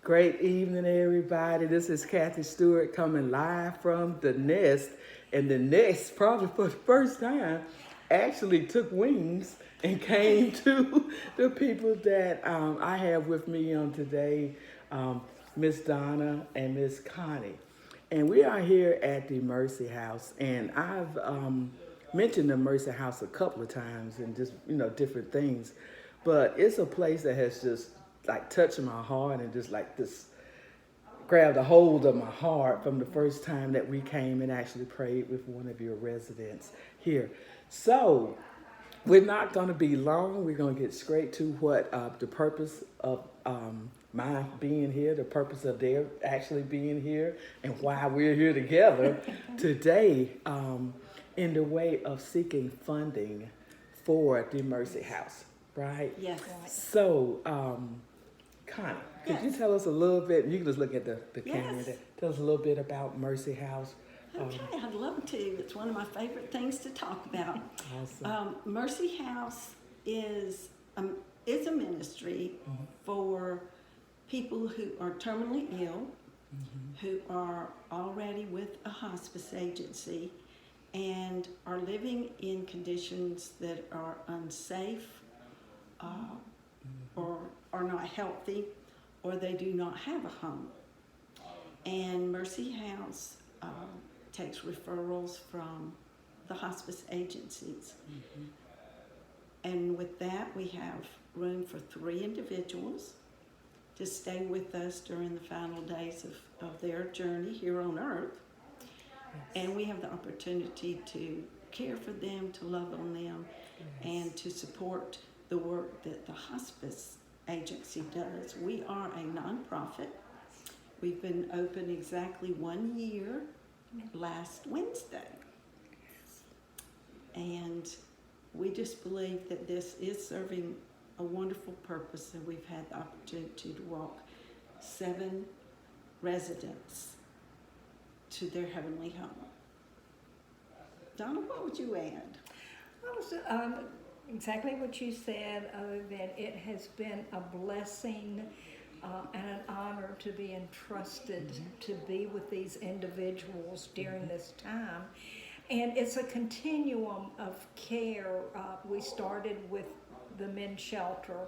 Great evening, everybody. This is Kathy Stewart coming live from the Nest. And the Nest, probably for the first time, actually took wings and came to the people that I have with me on today, Miss Donna and Miss Connie. And we are here at the Mercy House. And I've mentioned the Mercy House a couple of times and just, different things. But it's a place that has just like touched my heart and just like this grabbed a hold of my heart from the first time that we came and actually prayed with one of your residents here. So we're not going to be long. We're going to get straight to what the purpose of my being here, the purpose of their actually being here, and why we're here together today in the way of seeking funding for the Mercy House, right? Yes. So, Connie, could you Yes. tell us a little bit? You can just look at the camera Yes. there. Tell us a little bit about Mercy House. Okay, I'd love to. It's one of my favorite things to talk about. Awesome. Mercy House is a ministry for people who are terminally ill, who are already with a hospice agency, and are living in conditions that are unsafe, or are not healthy, or they do not have a home. And Mercy House takes referrals from the hospice agencies. And with that, we have room for 3 individuals to stay with us during the final days of their journey here on earth. And we have the opportunity to care for them, to love on them, and to support the work that the hospice agency does. We are a nonprofit. We've been open exactly 1 year last Wednesday. And we just believe that this is serving a wonderful purpose, and we've had the opportunity to walk 7 residents to their heavenly home. Donna, what would you add? Exactly what you said, other than it has been a blessing and an honor to be entrusted to be with these individuals during this time. And it's a continuum of care. We started with the men's shelter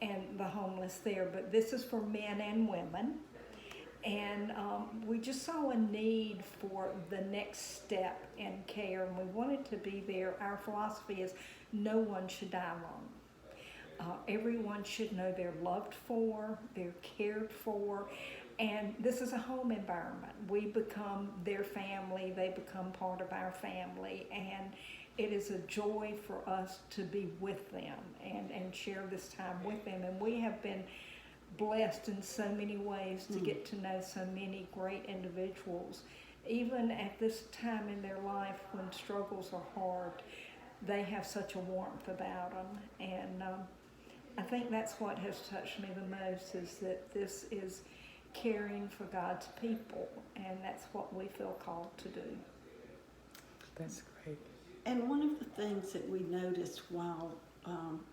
and the homeless there, but this is for men and women. And we just saw a need for the next step in care, and we wanted to be there. Our philosophy is no one should die alone. Everyone should know they're loved for, they're cared for, and this is a home environment. We become their family, they become part of our family, and it is a joy for us to be with them and share this time with them. And we have been blessed in so many ways to get to know so many great individuals. Even at this time in their life when struggles are hard, they have such a warmth about them. And I think that's what has touched me the most, is that this is caring for God's people, and that's what we feel called to do. That's great. And one of the things that we noticed while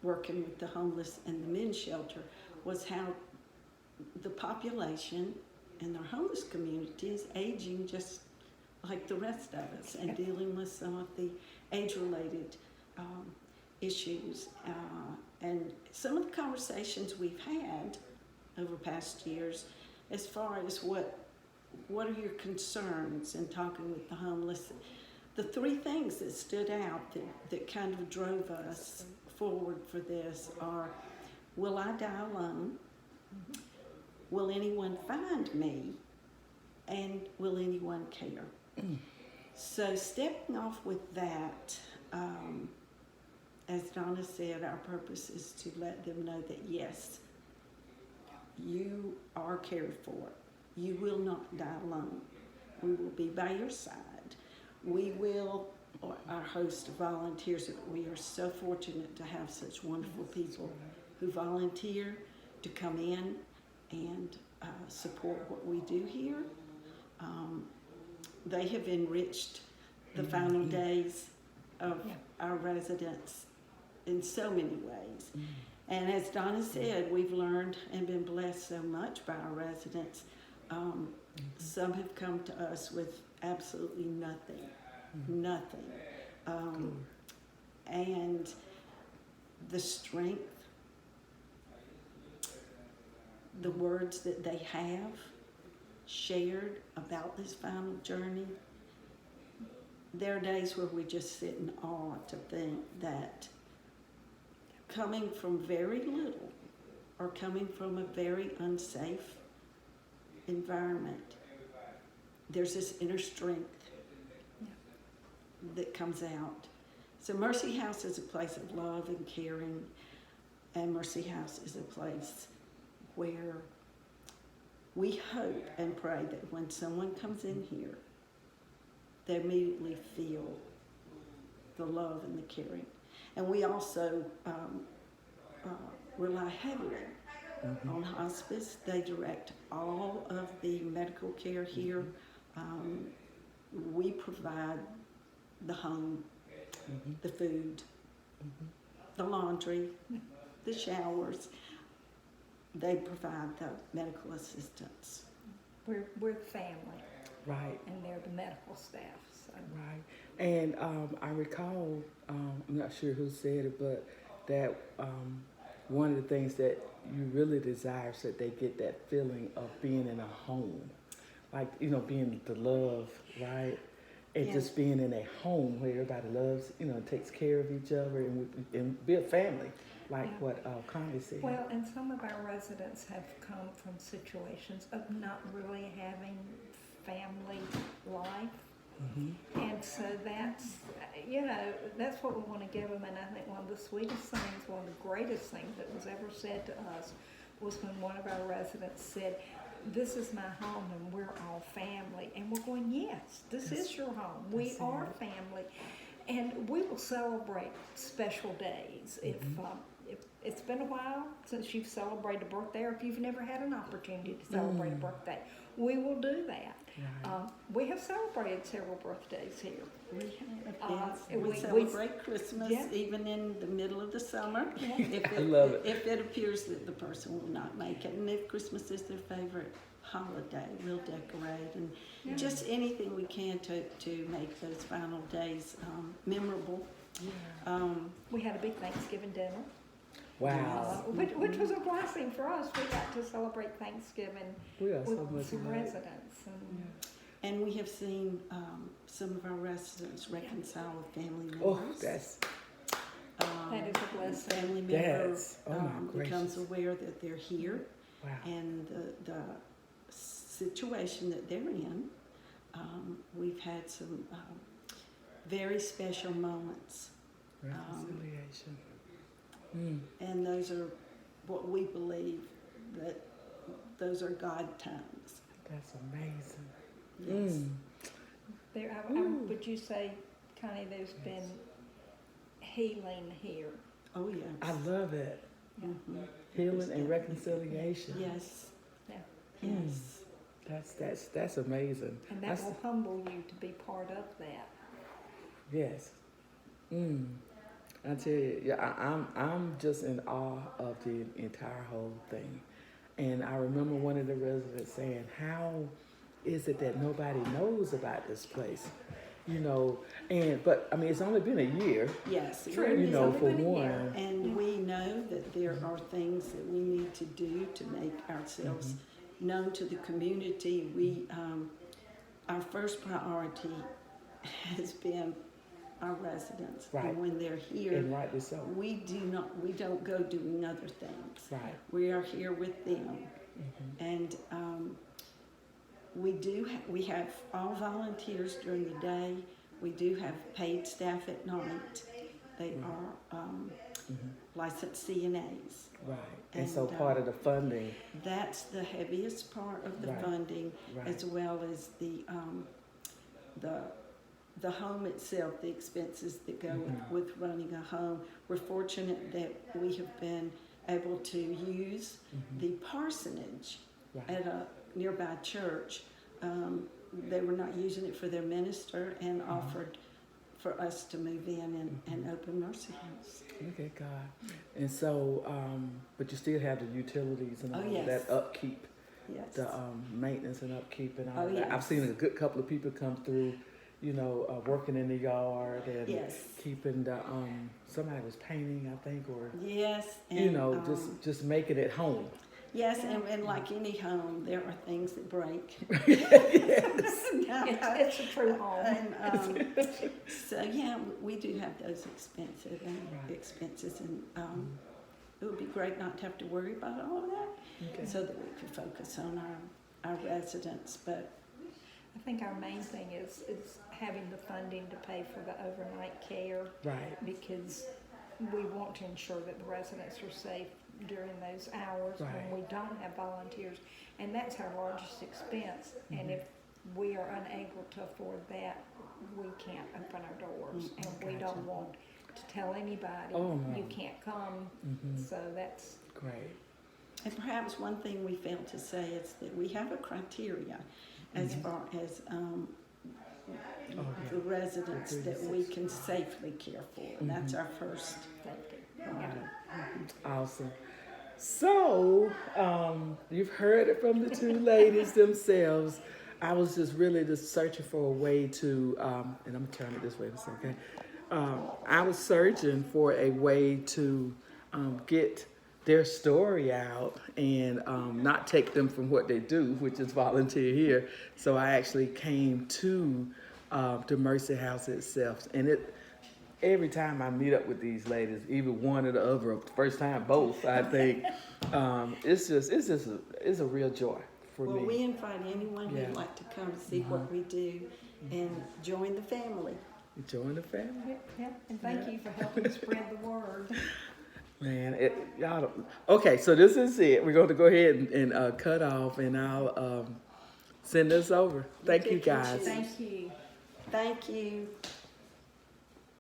working with the homeless and the men's shelter was how the population in our homeless community is aging just like the rest of us, and dealing with some of the age-related issues. And some of the conversations we've had over past years, as far as what are your concerns in talking with the homeless, the 3 things that stood out that kind of drove us forward for this are, will I die alone? Will anyone find me? And will anyone care? So stepping off with that, as Donna said, our purpose is to let them know that yes, you are cared for. You will not die alone. We will be by your side. We will, our host of volunteers, we are so fortunate to have such wonderful people who volunteer to come in and support what we do here. They have enriched the final days of our residents in so many ways. And as Donna said, we've learned and been blessed so much by our residents. Some have come to us with absolutely nothing, nothing. And the strength, the words that they have shared about this final journey, there are days where we just sit in awe to think that coming from very little or coming from a very unsafe environment, there's this inner strength that comes out. So Mercy House is a place of love and caring, and Mercy House is a place where we hope and pray that when someone comes in here, they immediately feel the love and the caring. And we also rely heavily on hospice. They direct all of the medical care here. We provide the home, the food, the laundry, the showers. They provide the medical assistance. We're family, Right. and they're the medical staff. So. Right. And I recall, I'm not sure who said it, but that one of the things that you really desire is that they get that feeling of being in a home. Like, you know, being the love, right? And Yeah. just being in a home where everybody loves, you know, takes care of each other and be a family, like Yeah. what Connie said. Well, and some of our residents have come from situations of not really having family life. And so that's, you know, that's what we want to give them. And I think one of the sweetest things, one of the greatest things that was ever said to us was when one of our residents said, "This is my home and we're all family." And we're going, yes, this is your home. We that's are it. family. And we will celebrate special days. If it's been a while since you've celebrated a birthday, or if you've never had an opportunity to celebrate a birthday, we will do that. Right. We have celebrated several birthdays here. We have, Uh, yes. We we- celebrate Christmas Yeah. even in the middle of the summer. Yeah. If I love it. If it appears that the person will not make it, and if Christmas is their favorite holiday, we'll decorate and Yeah. just anything we can to make those final days memorable. We had a big Thanksgiving dinner, Wow. which was a blessing for us. We got to celebrate Thanksgiving We are so with much some alike. residents. And And we have seen some of our residents reconcile with family members. Oh, that's That is a blessing. Family member That's- oh my becomes gracious. aware that they're here wow. and the situation that they're in. We've had some very special moments, Reconciliation. and those are what we believe that those are God times. That's amazing. Yes. there, Ooh. would you say, Connie, there's been healing here? Oh yes. I love it. Mhm. Healing and reconciliation. Yes. Yeah. Yes. That's amazing. And that That's- will humble you to be part of that. Yes. I tell you, yeah, I'm just in awe of the entire whole thing. And I remember one of the residents saying, "How is it that nobody knows about this place?" You know, but I mean, it's only been a year. Yes. True. We're You It's know, only for been a year. one. And we know that there are things that we need to do to make ourselves known to the community. We, our first priority has been our residents. Right. And when they're here, And rightly so. we don't go doing other things. Right. We are here with them. And we have all volunteers during the day. We do have paid staff at night. They are licensed CNAs. Right. And so And, part of the funding. That's the heaviest part of the Right. funding, Right. as well as the home itself, the expenses that go with running a home. We're fortunate that we have been able to use the parsonage Right. at a nearby church. They were not using it for their minister and offered for us to move in and open Mercy House. Look at God. And so, but you still have the utilities and all Oh, of yes. that upkeep, Yes. the maintenance and upkeep and all Oh, that. I've yes. seen a good couple of people come through, you know, working in the yard and Yes. keeping the, somebody was painting, I think, or, Yes. And, you know, just making it home. Yes, and like any home, there are things that break. It's a true home. And so yeah, we do have those expenses and it would be great not to have to worry about all of that, Okay. so that we could focus on our residents. But I think our main thing is having the funding to pay for the overnight care, Right. because we want to ensure that the residents are safe during those hours Right. when we don't have volunteers, and that's our largest expense. And if we are unable to afford that, we can't open our doors, and we Gotcha. don't want to tell anybody Oh, no. you can't come. So that's Great. and perhaps one thing we failed to say is that we have a criteria as far as the residents that we can safely care for. And that's our first safety. priority. Awesome. So, you've heard it from the two ladies themselves. I was just really just searching for a way to, and I'm turning it this way, it's okay. I was searching for a way to get their story out and not take them from what they do, which is volunteer here. So I actually came to the Mercy House itself, and every time I meet up with these ladies, either one or the other, first time both, I think, it's a real joy for Well, me. we invite anyone Yeah. who'd like to come see what we do and join the family. Join the family. Yeah, and thank you for helping spread the word. Man, y'all don't, okay, so this is it. We're going to go ahead and cut off, and I'll send this over. Thank you, pick and guys. choose. Thank you. Thank you.